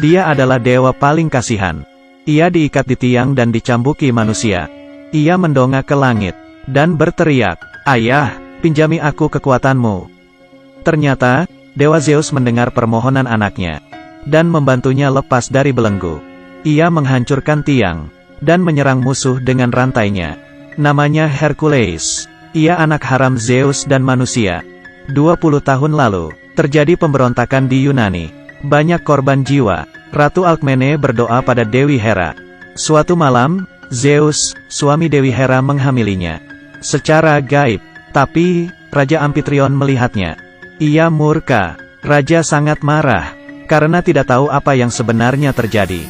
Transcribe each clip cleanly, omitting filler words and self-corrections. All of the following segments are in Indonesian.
Dia adalah dewa paling kasihan. Ia diikat di tiang dan dicambuki manusia. Ia mendongak ke langit, dan berteriak, "Ayah, pinjami aku kekuatanmu." Ternyata, Dewa Zeus mendengar permohonan anaknya, dan membantunya lepas dari belenggu. Ia menghancurkan tiang, dan menyerang musuh dengan rantainya. Namanya Hercules. Ia anak haram Zeus dan manusia. 20 tahun lalu, terjadi pemberontakan di Yunani. Banyak korban jiwa. Ratu Alkmene berdoa pada Dewi Hera. Suatu malam, Zeus, suami Dewi Hera menghamilinya secara gaib. Tapi, Raja Amphitryon melihatnya. Ia murka. Raja sangat marah, karena tidak tahu apa yang sebenarnya terjadi.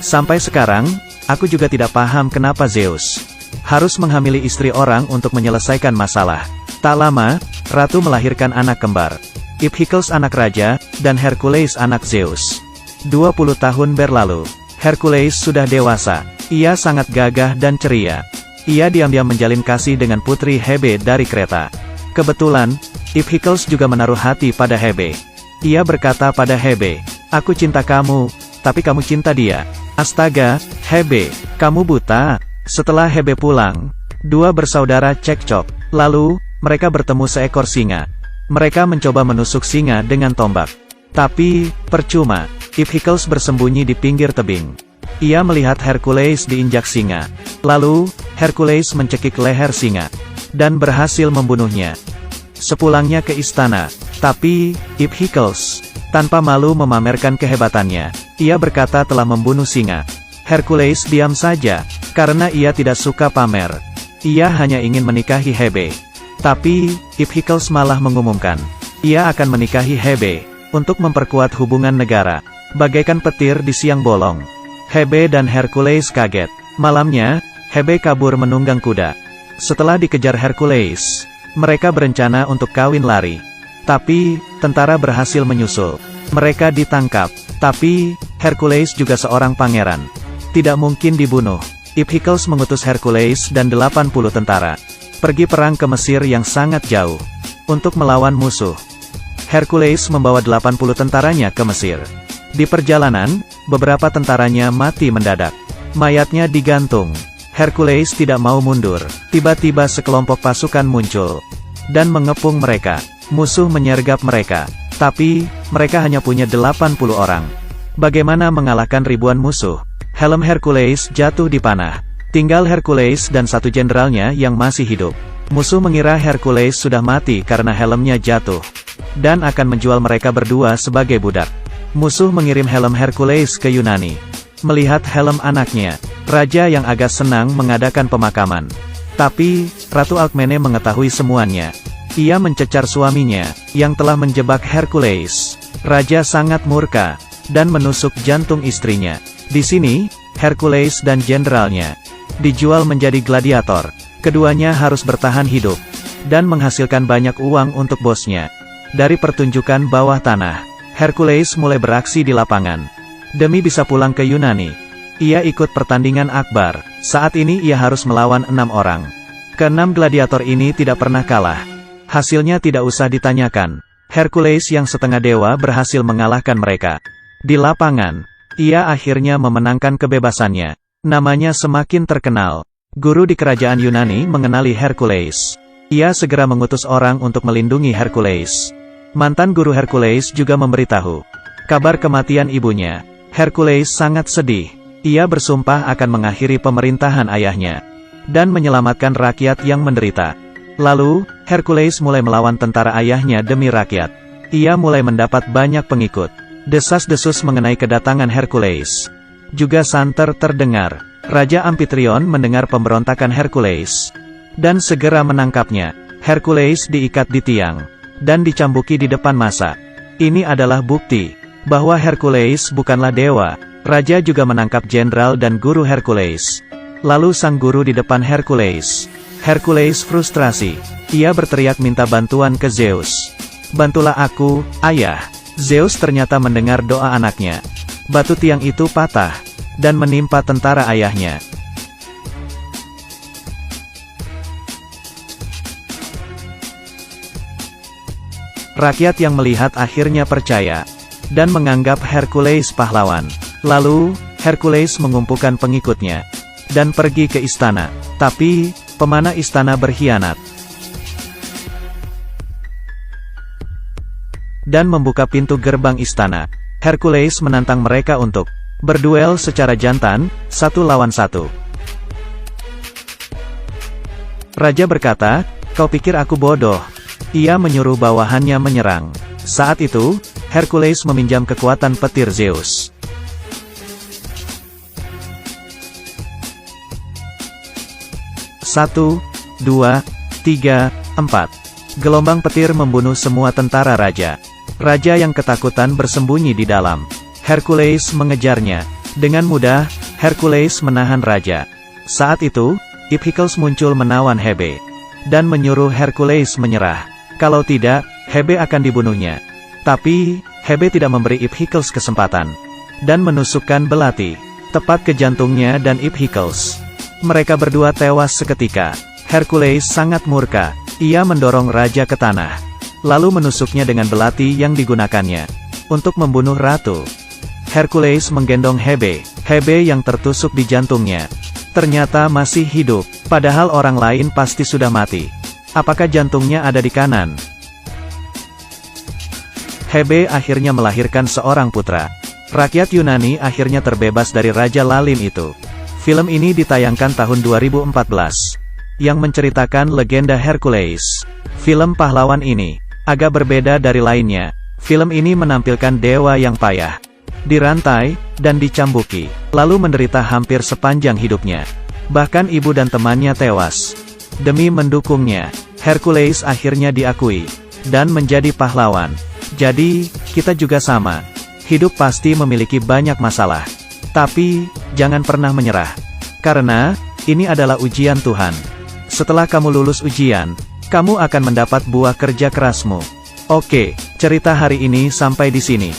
Sampai sekarang, aku juga tidak paham kenapa Zeus harus menghamili istri orang untuk menyelesaikan masalah. Tak lama, Ratu melahirkan anak kembar. Iphicles anak raja, dan Hercules anak Zeus. 20 tahun berlalu, Hercules sudah dewasa. Ia sangat gagah dan ceria. Ia diam-diam menjalin kasih dengan putri Hebe dari Kreta. Kebetulan, Iphicles juga menaruh hati pada Hebe. Ia berkata pada Hebe, "Aku cinta kamu, tapi kamu cinta dia." Astaga, Hebe, kamu buta? Setelah Hebe pulang, dua bersaudara cekcok. Lalu, mereka bertemu seekor singa. Mereka mencoba menusuk singa dengan tombak. Tapi, percuma. Iphicles bersembunyi di pinggir tebing. Ia melihat Hercules diinjak singa. Lalu, Hercules mencekik leher singa, dan berhasil membunuhnya. Sepulangnya ke istana, tapi, Iphicles, tanpa malu memamerkan kehebatannya, ia berkata telah membunuh singa. Hercules diam saja, karena ia tidak suka pamer. Ia hanya ingin menikahi Hebe. Tapi, Iphicles malah mengumumkan, ia akan menikahi Hebe, untuk memperkuat hubungan negara. Bagaikan petir di siang bolong. Hebe dan Hercules kaget. Malamnya, Hebe kabur menunggang kuda. Setelah dikejar Hercules, mereka berencana untuk kawin lari. Tapi, tentara berhasil menyusul. Mereka ditangkap. Tapi, Hercules juga seorang pangeran. Tidak mungkin dibunuh. Iphicles mengutus Hercules dan 80 tentara pergi perang ke Mesir yang sangat jauh, untuk melawan musuh. Hercules membawa 80 tentaranya ke Mesir. Di perjalanan, beberapa tentaranya mati mendadak. Mayatnya digantung. Hercules tidak mau mundur. Tiba-tiba sekelompok pasukan muncul, dan mengepung mereka. Musuh menyergap mereka. Tapi, mereka hanya punya 80 orang. Bagaimana mengalahkan ribuan musuh? Helm Hercules jatuh di panah. Tinggal Hercules dan satu jenderalnya yang masih hidup. Musuh mengira Hercules sudah mati karena helmnya jatuh, dan akan menjual mereka berdua sebagai budak. Musuh mengirim helm Hercules ke Yunani. Melihat helm anaknya, raja yang agak senang mengadakan pemakaman. Tapi, Ratu Alkmene mengetahui semuanya. Ia mencecar suaminya, yang telah menjebak Hercules. Raja sangat murka, dan menusuk jantung istrinya. Di sini, Hercules dan jenderalnya dijual menjadi gladiator. Keduanya harus bertahan hidup, dan menghasilkan banyak uang untuk bosnya. Dari pertunjukan bawah tanah, Hercules mulai beraksi di lapangan. Demi bisa pulang ke Yunani, ia ikut pertandingan akbar. Saat ini ia harus melawan 6 orang. Keenam gladiator ini tidak pernah kalah. Hasilnya tidak usah ditanyakan. Hercules yang setengah dewa berhasil mengalahkan mereka. Di lapangan, ia akhirnya memenangkan kebebasannya. Namanya semakin terkenal. Guru di kerajaan Yunani mengenali Hercules. Ia segera mengutus orang untuk melindungi Hercules. Mantan guru Hercules juga memberitahu kabar kematian ibunya. Hercules sangat sedih. Ia bersumpah akan mengakhiri pemerintahan ayahnya, dan menyelamatkan rakyat yang menderita. Lalu, Hercules mulai melawan tentara ayahnya demi rakyat. Ia mulai mendapat banyak pengikut. Desas-desus mengenai kedatangan Hercules juga santer terdengar. Raja Amphitryon mendengar pemberontakan Hercules, dan segera menangkapnya. Hercules diikat di tiang, dan dicambuki di depan massa. Ini adalah bukti bahwa Hercules bukanlah dewa. Raja juga menangkap jenderal dan guru Hercules. Lalu sang guru di depan Hercules. Hercules frustrasi. Ia berteriak minta bantuan ke Zeus. "Bantulah aku, ayah." Zeus ternyata mendengar doa anaknya. Batu tiang itu patah, dan menimpa tentara ayahnya. Rakyat yang melihat akhirnya percaya. dan menganggap Hercules pahlawan. Lalu, Hercules mengumpulkan pengikutnya dan pergi ke istana. Tapi, pemanah istana berkhianat dan membuka pintu gerbang istana. Hercules menantang mereka untuk berduel secara jantan, 1 lawan 1. Raja berkata, "Kau pikir aku bodoh?" Ia menyuruh bawahannya menyerang. Saat itu, Hercules meminjam kekuatan petir Zeus. Satu, 2, 3, 4. Gelombang petir membunuh semua tentara raja. Raja yang ketakutan bersembunyi di dalam. Hercules mengejarnya. Dengan mudah, Hercules menahan raja. Saat itu, Iphicles muncul menawan Hebe dan menyuruh Hercules menyerah. Kalau tidak, Hebe akan dibunuhnya. Tapi, Hebe tidak memberi Iphicles kesempatan dan menusukkan belati tepat ke jantungnya dan Iphicles. Mereka berdua tewas seketika. Hercules sangat murka. Ia mendorong raja ke tanah, lalu menusuknya dengan belati yang digunakannya untuk membunuh ratu. Hercules menggendong Hebe. Hebe yang tertusuk di jantungnya ternyata masih hidup, padahal orang lain pasti sudah mati. Apakah jantungnya ada di kanan? Hebe akhirnya melahirkan seorang putra. Rakyat Yunani akhirnya terbebas dari Raja Lalim itu. Film ini ditayangkan tahun 2014, yang menceritakan legenda Hercules. Film pahlawan ini agak berbeda dari lainnya. Film ini menampilkan dewa yang payah, dirantai, dan dicambuki, lalu menderita hampir sepanjang hidupnya. Bahkan ibu dan temannya tewas. Demi mendukungnya, Hercules akhirnya diakui dan menjadi pahlawan. Jadi, kita juga sama. Hidup pasti memiliki banyak masalah. Tapi, jangan pernah menyerah. Karena, ini adalah ujian Tuhan. Setelah kamu lulus ujian, kamu akan mendapat buah kerja kerasmu. Oke, cerita hari ini sampai di sini.